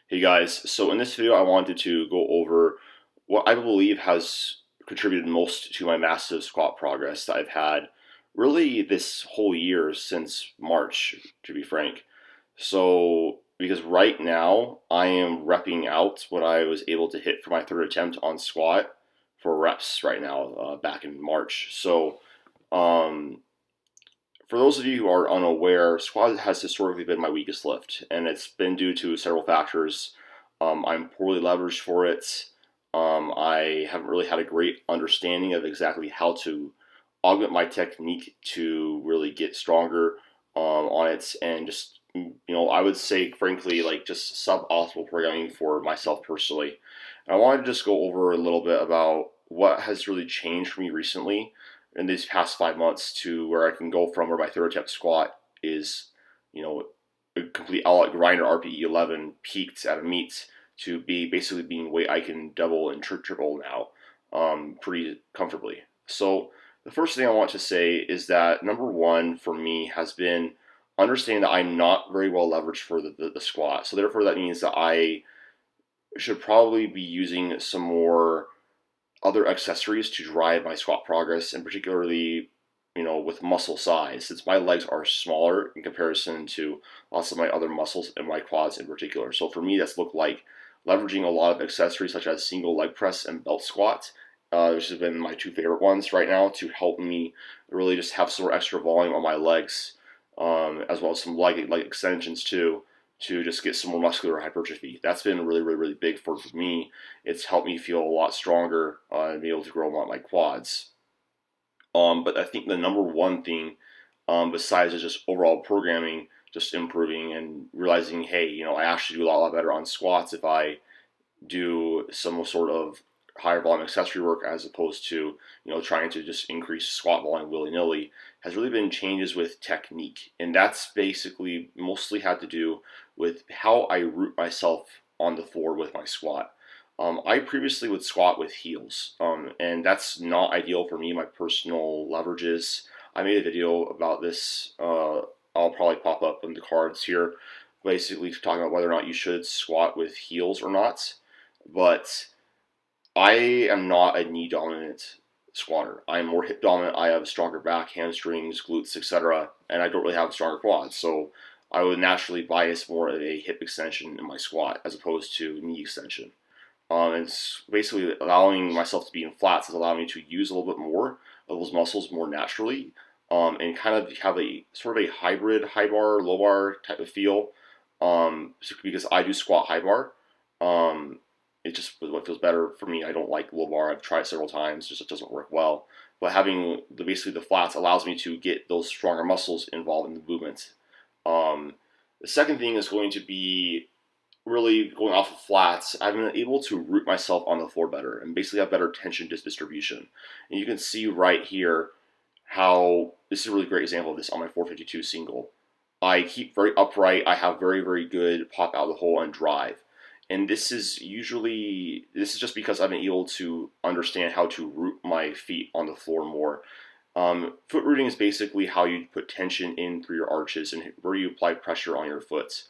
Hey guys, so in this video I wanted to go over what I believe has contributed most to my massive squat progress that I've had really this whole year since March, to be frank. So, because right now I am repping out what I was able to hit for my third attempt on squat for reps right now, back in March. So, um, for those of you who are unaware, squat has historically been my weakest lift, and it's been due to several factors. I'm poorly leveraged for it. I haven't really had a great understanding of exactly how to augment my technique to really get stronger on it, and just I would say, frankly, like just suboptimal programming for myself personally. And I wanted to just go over a little bit about what has really changed for me recently in these past 5 months to where I can go from where my third attempt squat is, a complete all-out grinder RPE 11 peaked at a meet to be basically being weight I can double and triple now, pretty comfortably. So the first thing I want to say is that number one for me has been understanding that I'm not very well leveraged for the squat. So therefore that means that I should probably be using some more other accessories to drive my squat progress, and particularly, with muscle size, since my legs are smaller in comparison to lots of my other muscles and my quads in particular. So for me, that's looked like leveraging a lot of accessories such as single leg press and belt squat, which have been my two favorite ones right now to help me really just have some more extra volume on my legs, as well as some leg extensions too, to just get some more muscular hypertrophy. That's been really, really, really big for me. It's helped me feel a lot stronger, and be able to grow a lot my quads. But I think the number one thing, besides just overall programming, just improving and realizing, hey, I actually do a lot better on squats if I do some sort of higher volume accessory work as opposed to trying to just increase squat volume willy nilly, has really been changes with technique, and that's basically mostly had to do with how I root myself on the floor with my squat. I previously would squat with heels, and that's not ideal for me. My personal leverages. I made a video about this. I'll probably pop up in the cards here, basically talking about whether or not you should squat with heels or not. But I am not a knee dominant squatter. I'm more hip dominant. I have a stronger back, hamstrings, glutes, etc., and I don't really have stronger quads. So I would naturally bias more of a hip extension in my squat as opposed to knee extension. It's basically allowing myself to be in flats has allowed me to use a little bit more of those muscles more naturally, and kind of have a sort of a hybrid high bar, low bar type of feel. Because I do squat high bar, it just what feels better for me. I don't like low bar. I've tried it several times, just it doesn't work well. But having basically the flats allows me to get those stronger muscles involved in the movement. The second thing is going to be really going off of flats. I've been able to root myself on the floor better and basically have better tension distribution. And you can see right here how this is a really great example of this on my 452 single. I keep very upright. I have very, very good pop out of the hole and drive. And this is just because I've been able to understand how to root my feet on the floor more. Foot rooting is basically how you put tension in through your arches and where you apply pressure on your foot.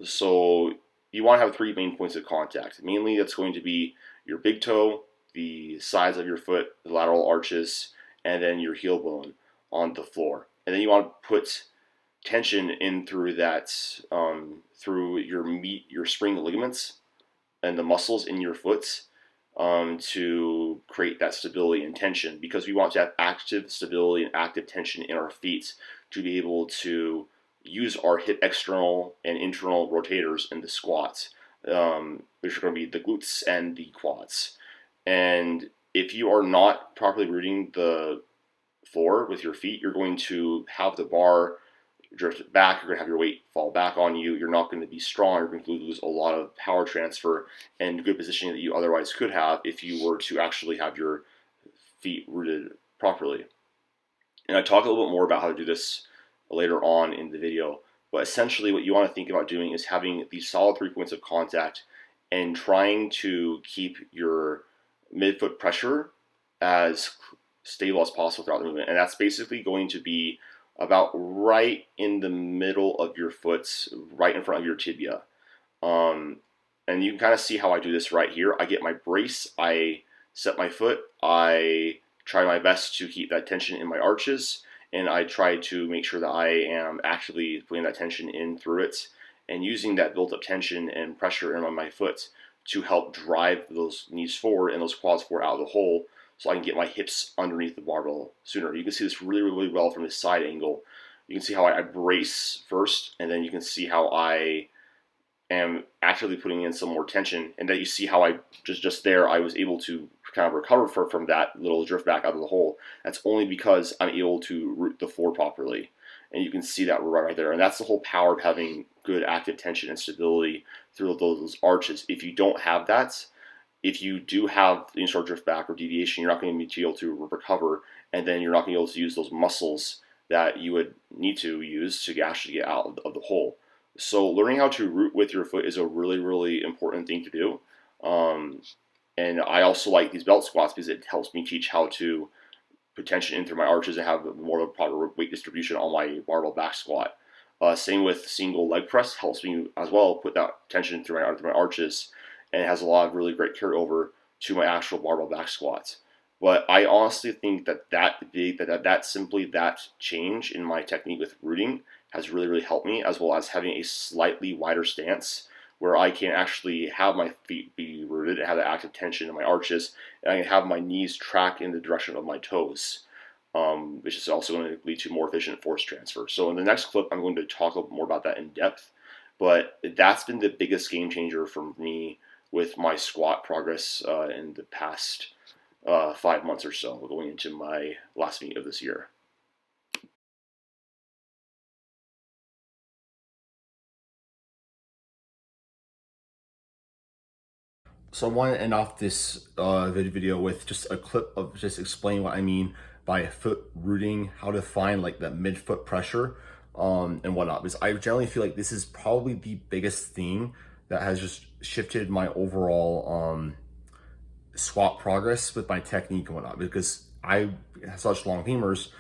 So you want to have three main points of contact. Mainly, that's going to be your big toe, the sides of your foot, the lateral arches, and then your heel bone on the floor. And then you want to put tension in through that, through your spring ligaments and the muscles in your foot, to create that stability and tension, because we want to have active stability and active tension in our feet to be able to use our hip external and internal rotators in the squats, which are going to be the glutes and the quads. And if you are not properly rooting the floor with your feet, you're going to have the bar drift back, you're going to have your weight fall back on you, you're not going to be strong, you're going to lose a lot of power transfer and good positioning that you otherwise could have if you were to actually have your feet rooted properly. And I talk a little bit more about how to do this later on in the video, but essentially what you want to think about doing is having these solid 3 points of contact and trying to keep your midfoot pressure as stable as possible throughout the movement. And that's basically going to be about right in the middle of your foot, right in front of your tibia. And you can kind of see how I do this right here. I get my brace, I set my foot, I try my best to keep that tension in my arches, and I try to make sure that I am actively putting that tension in through it and using that built up tension and pressure in my foot to help drive those knees forward and those quads forward out of the hole so I can get my hips underneath the barbell sooner. You can see this really, really well from this side angle. You can see how I brace first, and then you can see how I am actively putting in some more tension, and that you see how I just there I was able to kind of recover from that little drift back out of the hole. That's only because I'm able to root the floor properly, and you can see that right there. And that's the whole power of having good active tension and stability through those arches. If you don't have that, if you do have any sort of drift back or deviation, you're not going to be able to recover, and then you're not going to be able to use those muscles that you would need to use to actually get out of the hole. So learning how to root with your foot is a really, really important thing to do. And I also like these belt squats because it helps me teach how to put tension in through my arches and have more of a proper weight distribution on my barbell back squat. Same with single leg press, helps me as well put that tension through my arches, and it has a lot of really great carryover to my actual barbell back squats. But I honestly think that simply that change in my technique with rooting has really, really helped me, as well as having a slightly wider stance where I can actually have my feet be rooted and have the active tension in my arches, and I can have my knees track in the direction of my toes, which is also going to lead to more efficient force transfer. So in the next clip, I'm going to talk a little more about that in depth, but that's been the biggest game changer for me with my squat progress in the past 5 months or so, going into my last meet of this year. So I want to end off this video with just a clip of just explaining what I mean by foot rooting, how to find like that mid-foot pressure and whatnot. Because I generally feel like this is probably the biggest thing that has just shifted my overall squat progress with my technique and whatnot. Because I have such long femurs,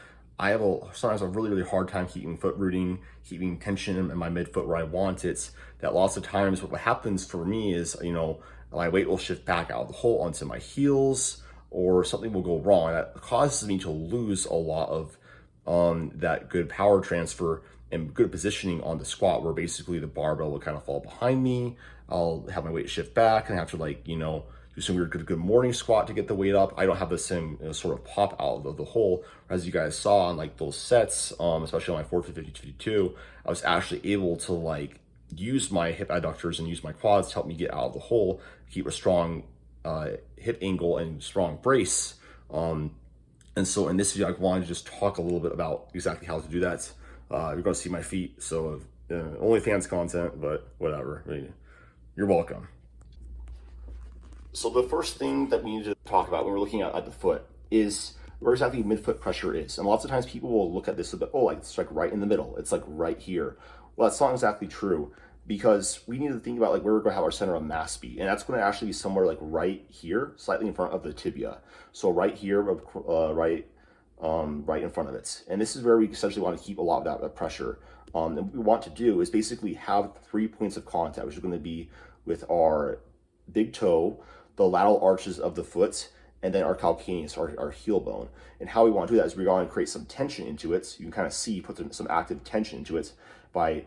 I have sometimes a really, really hard time keeping foot rooting, keeping tension in my midfoot where I want it. That lots of times what happens for me is, you know, my weight will shift back out of the hole onto my heels, or something will go wrong. That causes me to lose a lot of that good power transfer and good positioning on the squat, where basically the barbell will kind of fall behind me. I'll have my weight shift back and have to, like, you know, do some weird good morning squat to get the weight up. I don't have the same sort of pop out of the hole as you guys saw on like those sets, especially on my 450-52. I was actually able to like use my hip adductors and use my quads to help me get out of the hole, keep a strong hip angle and strong brace. And so in this video, I wanted to just talk a little bit about exactly how to do that. You're going to see my feet, so OnlyFans content, but whatever. I mean, you're welcome. So the first thing that we need to talk about when we're looking at the foot is where exactly midfoot pressure is. And lots of times people will look at this a bit, oh, like it's like right in the middle. It's like right here. Well, that's not exactly true, because we need to think about like where we're going to have our center of mass be. And that's going to actually be somewhere like right here, slightly in front of the tibia. So right here, right in front of it. And this is where we essentially want to keep a lot of that pressure. And what we want to do is basically have 3 points of contact, which is going to be with our big toe, the lateral arches of the foot, and then our calcaneus, our heel bone. And how we want to do that is we're going to create some tension into it. So you can kind of see, put some active tension into it by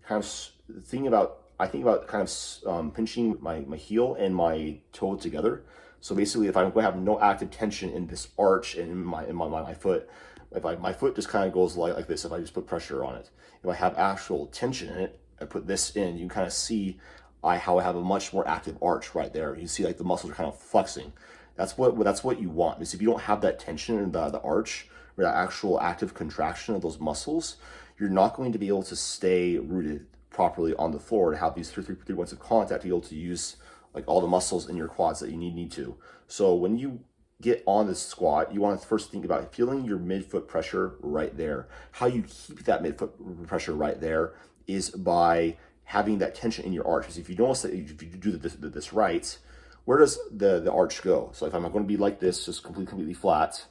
kind of thinking about, I think about kind of pinching my heel and my toe together. So basically, if I'm going to have no active tension in this arch and in my foot, if my foot just kind of goes like this, if I just put pressure on it. If I have actual tension in it, I put this in, you can kind of see how I have a much more active arch right there. You see like the muscles are kind of flexing. That's what you want. Because if you don't have that tension in the arch, or that actual active contraction of those muscles, you're not going to be able to stay rooted properly on the floor to have these three points of contact to be able to use like all the muscles in your quads that you need to. So when you get on this squat, you want to first think about feeling your midfoot pressure right there. How you keep that midfoot pressure right there is by having that tension in your arch. Because if you notice that if you do this right, where does the arch go? So if I'm going to be like this, just completely flat,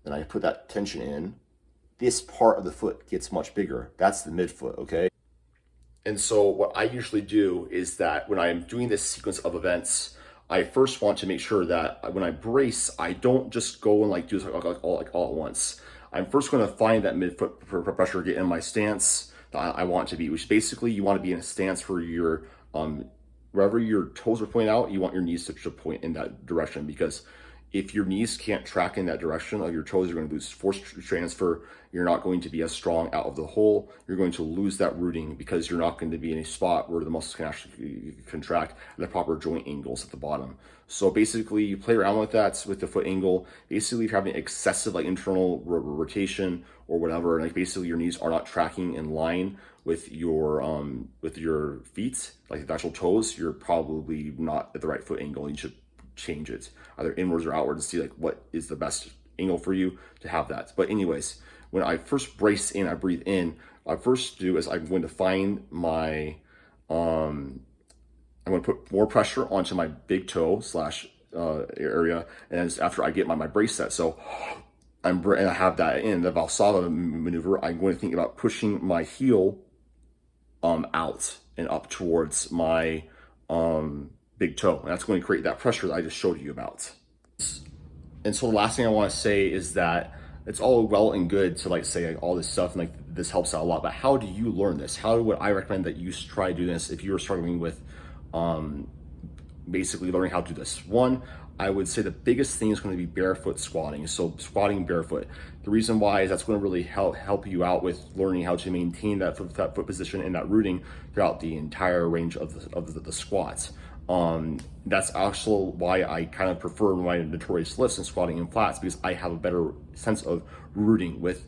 then I put that tension in, this part of the foot gets much bigger. That's the midfoot, okay? And so what I usually do is that when I'm doing this sequence of events, I first want to make sure that when I brace, I don't just go and like do this all at once. I'm first going to find that midfoot pressure, get in my stance that I want to be, which basically you want to be in a stance where your wherever your toes are pointing out, you want your knees to point in that direction, because if your knees can't track in that direction of your toes, you're going to lose force transfer. You're not going to be as strong out of the hole. You're going to lose that rooting because you're not going to be in a spot where the muscles can actually contract at the proper joint angles at the bottom. So basically, you play around with that with the foot angle. Basically, if you're having excessive like internal rotation or whatever, like basically your knees are not tracking in line with your feet, like the actual toes, you're probably not at the right foot angle. You should change it either inwards or outwards to see like what is the best angle for you to have that. But anyways, when I first brace in, I breathe in, what I first do is I'm going to find my I'm going to put more pressure onto my big toe slash area, and after I get my brace set, so and I have that in the Valsalva maneuver, I'm going to think about pushing my heel out and up towards my big toe, and that's going to create that pressure that I just showed you about. And so the last thing I want to say is that it's all well and good to like say like all this stuff and like this helps out a lot, but how do you learn this? How would I recommend that you try doing this if you're struggling with basically learning how to do this? One, I would say the biggest thing is going to be barefoot squatting. So squatting barefoot. The reason why is that's going to really help you out with learning how to maintain that foot position and that rooting throughout the entire range of the squats. That's also why I kind of prefer my notorious lifts and squatting in flats, because I have a better sense of rooting with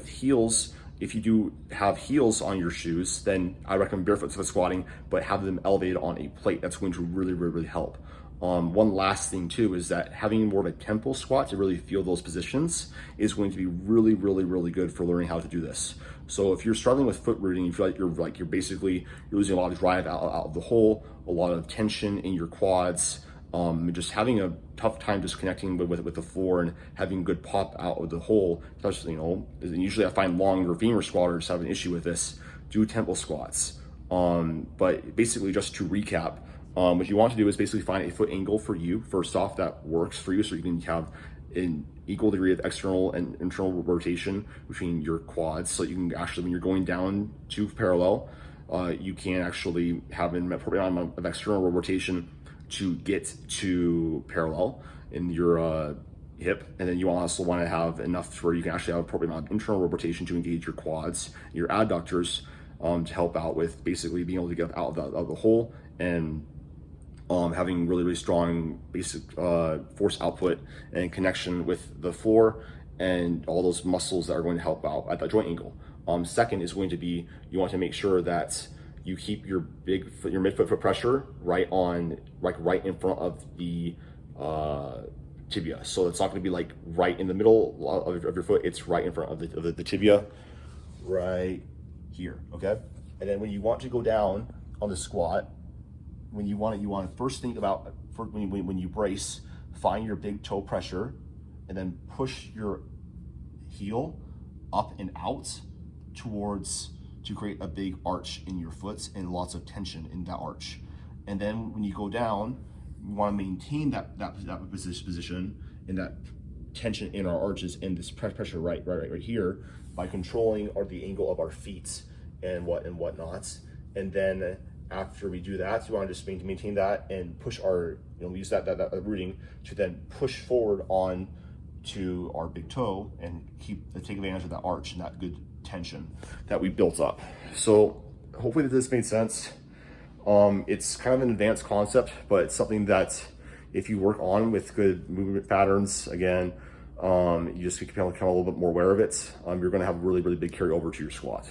heels. If you do have heels on your shoes, then I recommend barefoot squatting, but have them elevated on a plate. That's going to really help. One last thing too is that having more of a tempo squat to really feel those positions is going to be really good for learning how to do this. So if you're struggling with foot rooting, you feel like you're basically losing a lot of drive out of the hole, a lot of tension in your quads, just having a tough time just connecting with the floor and having good pop out of the hole, especially, usually I find longer femur squatters have an issue with this, do tempo squats. But basically, just to recap, what you want to do is basically find a foot angle for you, first off, that works for you, so you can have an equal degree of external and internal rotation between your quads, so you can actually, when you're going down to parallel, you can actually have an appropriate amount of external rotation to get to parallel in your hip, and then you also want to have enough where you can actually have appropriate amount of internal rotation to engage your quads, your adductors, to help out with basically being able to get out of the hole and having really strong basic force output and connection with the floor and all those muscles that are going to help out at that joint angle. Second is going to be, you want to make sure that you keep your midfoot foot pressure right in front of the tibia. So it's not going to be like right in the middle of your foot. It's right in front of the tibia, right here. Okay. And then when you want to go down on the squat, you want to first think about when you brace, find your big toe pressure, and then push your heel up and out to create a big arch in your foot and lots of tension in that arch. And then when you go down, you want to maintain that position and that tension in our arches and this pressure right here by controlling the angle of our feet and whatnot. And then after we do that, you want to just maintain that and push our, use that rooting to then push forward on to our big toe and take advantage of that arch and that good tension that we built up. So hopefully this made sense. It's kind of an advanced concept, but it's something that if you work on with good movement patterns, again, you just become a little bit more aware of it, you're going to have a really big carryover to your squat.